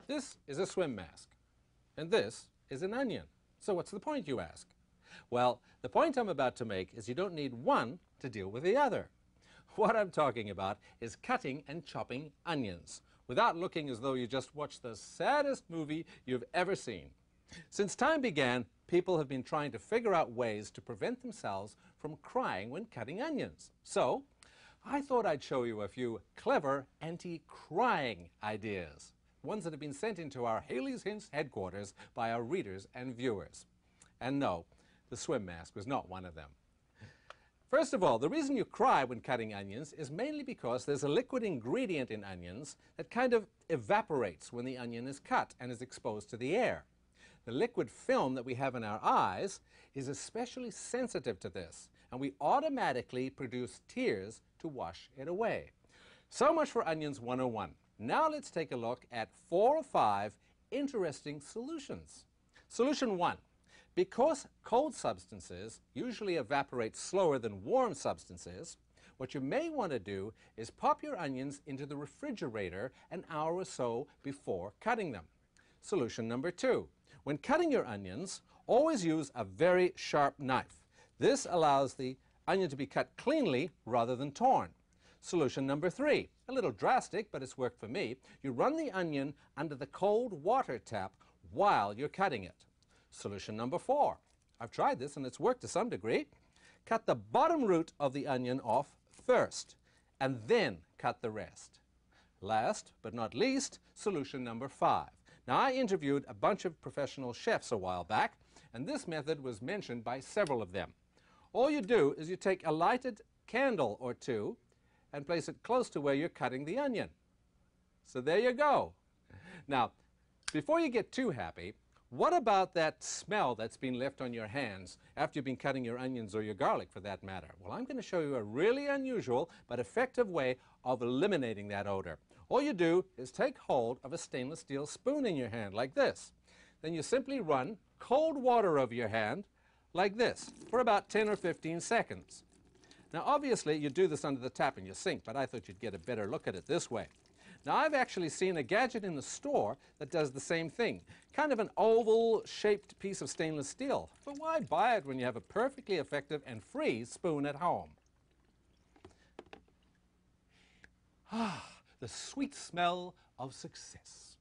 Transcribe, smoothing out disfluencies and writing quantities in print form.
This is a swim mask, and this is an onion. So what's the point, you ask? Well, the point I'm about to make is you don't need one to deal with the other. What I'm talking about is cutting and chopping onions without looking as though you just watched the saddest movie you've ever seen. Since time began, people have been trying to figure out ways to prevent themselves from crying when cutting onions. So, I thought I'd show you a few clever anti-crying ideas, ones that have been sent into our Haley's Hints headquarters by our readers and viewers. And no, the swim mask was not one of them. First of all, the reason you cry when cutting onions is mainly because there's a liquid ingredient in onions that kind of evaporates when the onion is cut and is exposed to the air. The liquid film that we have in our eyes is especially sensitive to this, and we automatically produce tears to wash it away. So much for Onions 101. Now let's take a look at 4 or 5 interesting solutions. Solution 1. Because cold substances usually evaporate slower than warm substances, what you may want to do is pop your onions into the refrigerator an hour or so before cutting them. Solution number 2. When cutting your onions, always use a very sharp knife. This allows the onion to be cut cleanly rather than torn. Solution number 3. A little drastic, but it's worked for me. You run the onion under the cold water tap while you're cutting it. Solution number 4. I've tried this and it's worked to some degree. Cut the bottom root of the onion off first and then cut the rest. Last but not least, solution number 5. Now, I interviewed a bunch of professional chefs a while back, and this method was mentioned by several of them. All you do is you take a lighted candle or two and place it close to where you're cutting the onion. So there you go. Now, before you get too happy, what about that smell that's been left on your hands after you've been cutting your onions or your garlic for that matter? Well, I'm going to show you a really unusual but effective way of eliminating that odor. All you do is take hold of a stainless steel spoon in your hand like this. Then you simply run cold water over your hand like this for about 10 or 15 seconds. Now, obviously, you do this under the tap in your sink, but I thought you'd get a better look at it this way. Now, I've actually seen a gadget in the store that does the same thing, kind of an oval-shaped piece of stainless steel. But why buy it when you have a perfectly effective and free spoon at home? Ah, the sweet smell of success.